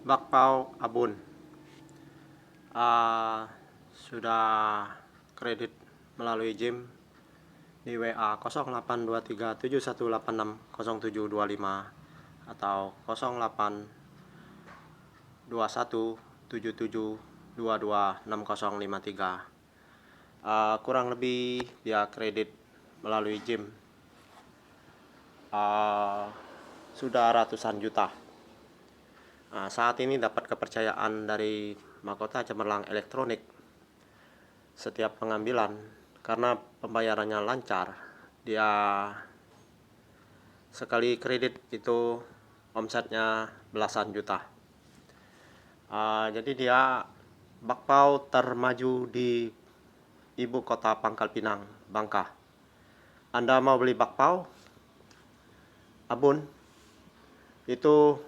Bakpao Abun. Sudah kredit melalui JIM di WA 082371860725 atau 082177226053. Kurang lebih dia kredit melalui JIM sudah ratusan juta. Saat ini dapat kepercayaan dari Mahkota Cemerlang Elektronik setiap pengambilan karena pembayarannya lancar. Dia sekali kredit itu omsetnya belasan juta. Jadi dia bakpao termaju di ibu kota Pangkal Pinang, Bangka. Anda mau beli bakpao Abun? Itu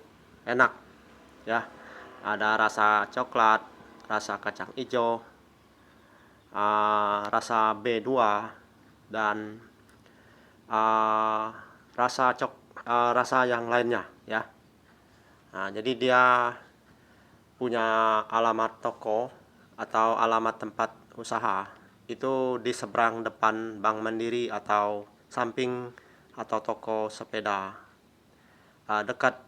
enak ya, ada rasa coklat, rasa kacang hijau, rasa B2 dan rasa yang lainnya ya. Jadi dia punya alamat toko atau alamat tempat usaha itu di seberang depan Bank Mandiri atau samping atau toko sepeda, dekat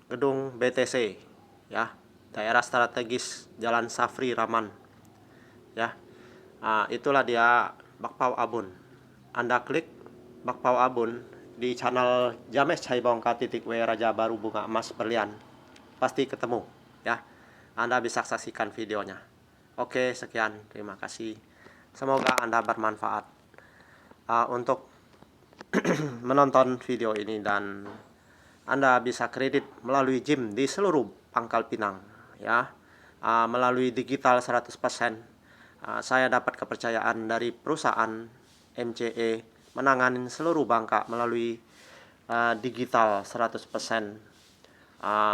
gedung BTC ya, daerah strategis Jalan Safri Raman ya. Itulah dia Bakpao Abun. Anda klik Bakpao Abun di channel James Caibongka _w Raja Baru Bunga Emas Berlian, pasti ketemu ya. Anda bisa saksikan videonya. Oke, sekian, terima kasih, semoga Anda bermanfaat untuk menonton video ini, dan Anda bisa kredit melalui JIM di seluruh Pangkal Pinang ya, melalui digital 100%. Saya dapat kepercayaan dari perusahaan MCE menangani seluruh Bangka melalui digital 100%.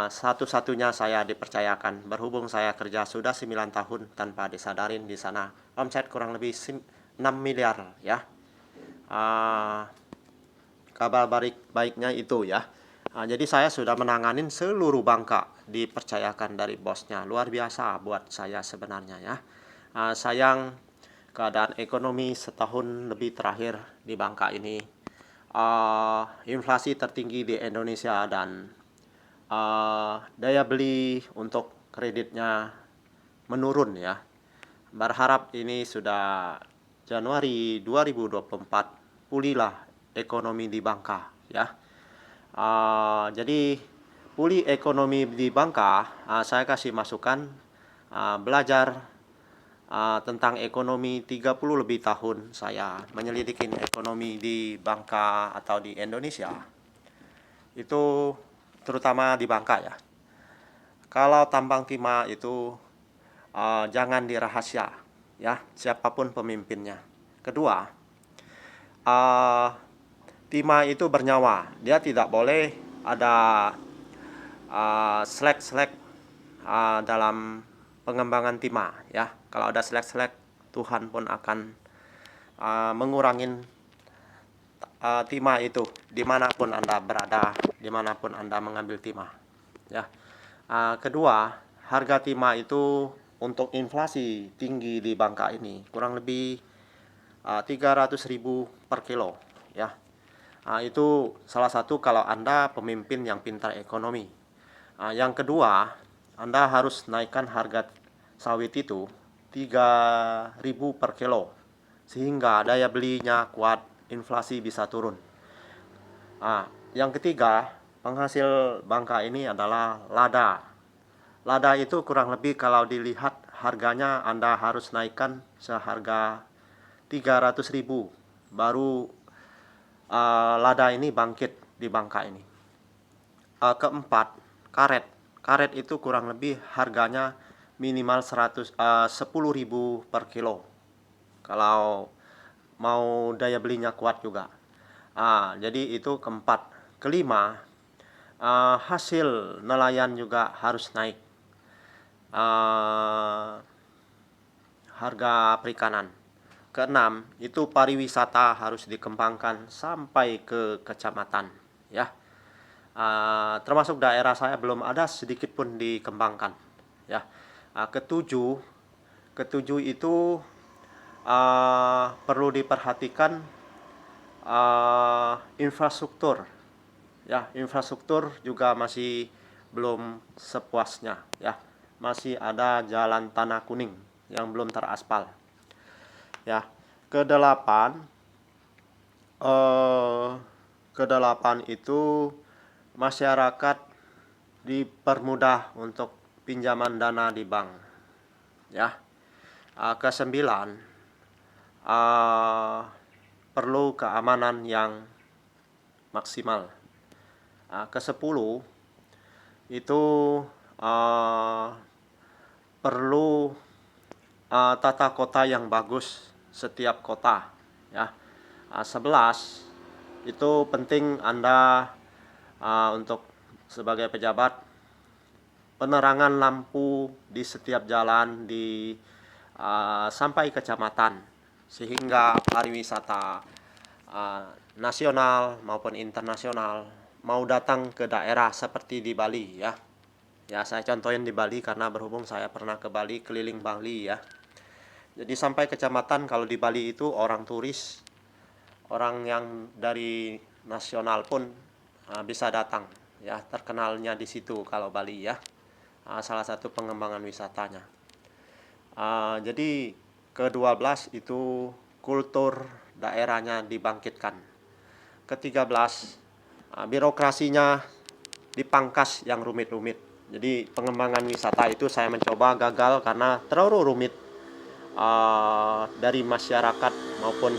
Satu-satunya saya dipercayakan, berhubung saya kerja sudah 9 tahun tanpa disadarin di sana. Omset kurang lebih 6 miliar ya. Kabar baiknya itu ya. Jadi saya sudah menanganin seluruh Bangka, dipercayakan dari bosnya. Luar biasa buat saya sebenarnya ya. Sayang keadaan ekonomi setahun lebih terakhir di Bangka ini, inflasi tertinggi di Indonesia dan daya beli untuk kreditnya menurun ya. Berharap ini sudah Januari 2024 pulihlah ekonomi di Bangka ya. Jadi pulih ekonomi di Bangka, saya kasih masukan belajar tentang ekonomi. 30 lebih tahun saya menyelidikin ekonomi di Bangka atau di Indonesia, itu terutama di Bangka ya. Kalau tambang timah itu jangan dirahasia ya, siapapun pemimpinnya. Kedua, timah itu bernyawa, dia tidak boleh ada selek-selek dalam pengembangan timah ya. Kalau ada selek-selek, Tuhan pun akan mengurangin timah itu dimanapun Anda berada, dimanapun Anda mengambil timah ya. Kedua, harga timah itu untuk inflasi tinggi di Bangka ini kurang lebih 300.000 per kilo ya. Itu salah satu kalau Anda pemimpin yang pintar ekonomi. Yang kedua, Anda harus naikkan harga sawit itu 3.000 per kilo sehingga daya belinya kuat, inflasi bisa turun. Yang ketiga, penghasil Bangka ini adalah lada. Lada itu kurang lebih kalau dilihat harganya Anda harus naikkan seharga 300.000 baru lada ini bangkit di Bangka ini. Keempat, karet. Karet itu kurang lebih harganya minimal 10.000 per kilo kalau mau daya belinya kuat juga. Jadi itu keempat. Kelima, hasil nelayan juga harus naik, harga perikanan. Keenam, itu pariwisata harus dikembangkan sampai ke kecamatan ya. termasuk daerah saya belum ada sedikit pun dikembangkan, ya. Ketujuh itu perlu diperhatikan infrastruktur, ya. Infrastruktur juga masih belum sepuasnya, ya. Masih ada jalan tanah kuning yang belum teraspal, ya. Kedelapan itu masyarakat dipermudah untuk pinjaman dana di bank, ya. Kesembilan, perlu keamanan yang maksimal. Kesepuluh itu perlu tata kota yang bagus setiap kota, ya. 11 itu penting Anda untuk sebagai pejabat, penerangan lampu di setiap jalan sampai kecamatan, sehingga pariwisata nasional maupun internasional mau datang ke daerah seperti di Bali, ya. Ya, saya contohin di Bali karena berhubung saya pernah ke Bali, keliling Bali, ya. Jadi sampai kecamatan, kalau di Bali itu orang turis, orang yang dari nasional pun bisa datang, ya. Terkenalnya di situ kalau Bali, ya. Salah satu pengembangan wisatanya. Jadi ke-12 itu kultur daerahnya dibangkitkan. Ke-13 birokrasinya dipangkas yang rumit-rumit. Jadi pengembangan wisata itu saya mencoba gagal karena terlalu rumit dari masyarakat maupun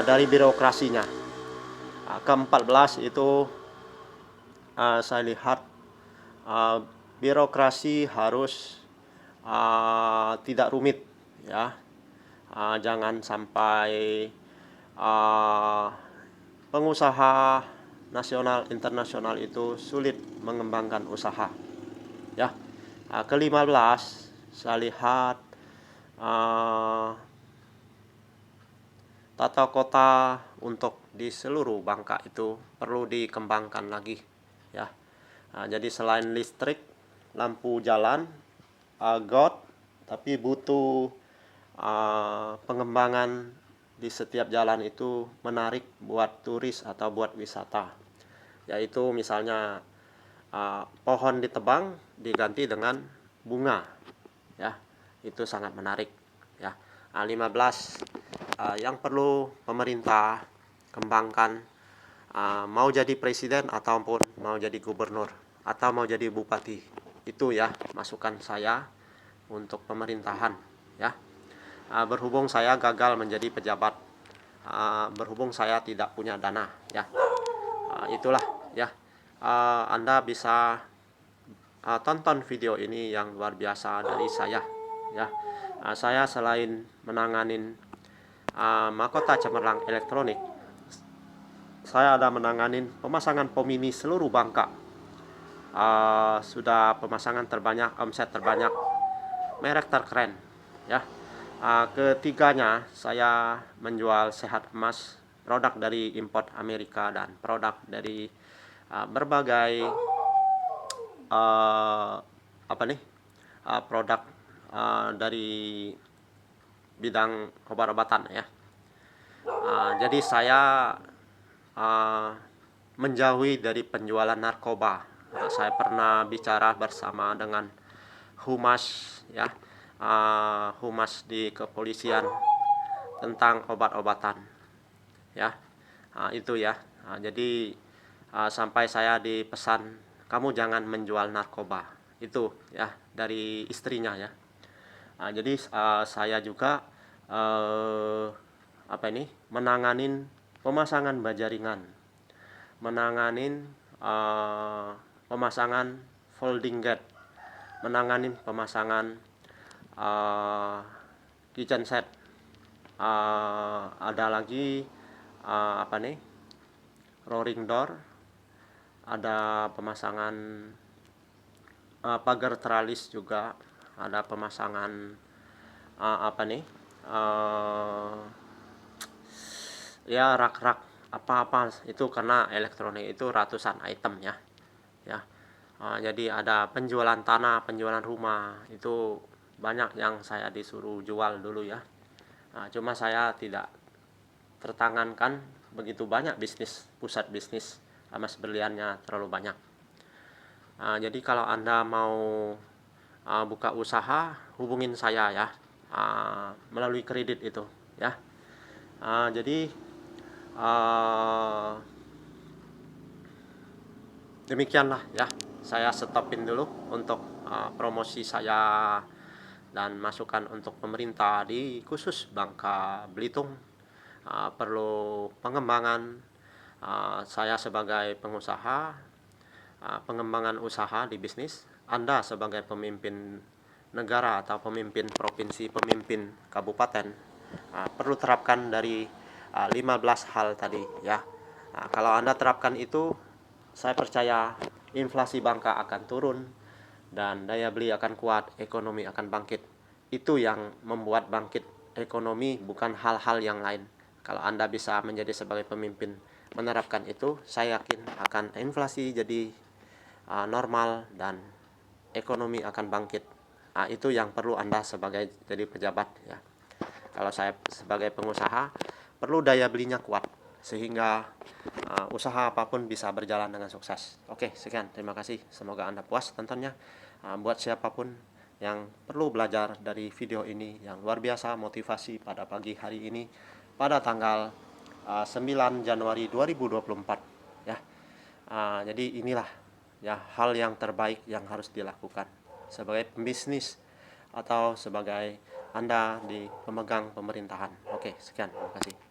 dari birokrasinya. Ke-14 itu saya lihat birokrasi harus tidak rumit, ya. Jangan sampai pengusaha nasional internasional itu sulit mengembangkan usaha, ya. Ke-15 saya lihat tata kota untuk di seluruh Bangka itu perlu dikembangkan lagi, ya. Jadi selain listrik, lampu jalan, got, tapi butuh pengembangan di setiap jalan itu menarik buat turis atau buat wisata, yaitu misalnya pohon ditebang diganti dengan bunga, ya. Itu sangat menarik, ya. 15 yang perlu pemerintah kembangkan, mau jadi presiden ataupun mau jadi gubernur atau mau jadi bupati, itu, ya, masukan saya untuk pemerintahan, ya. Berhubung saya gagal menjadi pejabat, berhubung saya tidak punya dana, ya. Itulah, ya. Anda bisa tonton video ini yang luar biasa dari saya, ya. Saya selain menanganin mahkota cemerlang elektronik, saya ada menanganin pemasangan pomini seluruh Bangka. Sudah pemasangan terbanyak, omset terbanyak, merek terkeren, ya. Ketiganya saya menjual sehat emas, produk dari import Amerika dan produk dari berbagai produk dari bidang obat-obatan, ya. Jadi saya menjauhi dari penjualan narkoba. Saya pernah bicara bersama dengan humas, ya, humas di kepolisian tentang obat-obatan, ya. Itu, ya. Jadi sampai saya dipesan, kamu jangan menjual narkoba, itu, ya, dari istrinya, ya. Jadi saya juga menanganin pemasangan bajaringan, menanganin pemasangan folding gate, menanganin pemasangan kitchen set, ada lagi rolling door, ada pemasangan pagar teralis juga, ada pemasangan ya rak-rak apa-apa itu, karena elektronik itu ratusan item ya. Jadi ada penjualan tanah, penjualan rumah, itu banyak yang saya disuruh jual dulu ya. Cuma saya tidak tertangankan begitu banyak bisnis, pusat bisnis emas berliannya terlalu banyak. Jadi kalau Anda mau buka usaha, hubungin saya ya, melalui kredit itu ya. Jadi demikianlah ya, saya stopin dulu untuk promosi saya dan masukan untuk pemerintah di khusus Bangka Belitung. Perlu pengembangan, saya sebagai pengusaha, pengembangan usaha di bisnis, Anda sebagai pemimpin negara atau pemimpin provinsi, pemimpin kabupaten, perlu terapkan dari 15 hal tadi ya. Kalau Anda terapkan itu, saya percaya inflasi Bangka akan turun dan daya beli akan kuat, ekonomi akan bangkit. Itu yang membuat bangkit ekonomi, bukan hal-hal yang lain. Kalau Anda bisa menjadi sebagai pemimpin menerapkan itu, saya yakin akan inflasi jadi normal dan ekonomi akan bangkit. Itu yang perlu Anda sebagai jadi pejabat ya. Kalau saya sebagai pengusaha, perlu daya belinya kuat sehingga usaha apapun bisa berjalan dengan sukses. Oke, sekian. Terima kasih. Semoga Anda puas tontonnya. Buat siapapun yang perlu belajar dari video ini yang luar biasa, motivasi pada pagi hari ini pada tanggal 9 Januari 2024 ya. Jadi inilah ya hal yang terbaik yang harus dilakukan sebagai pembisnis atau sebagai Anda di pemegang pemerintahan. Oke, sekian. Terima kasih.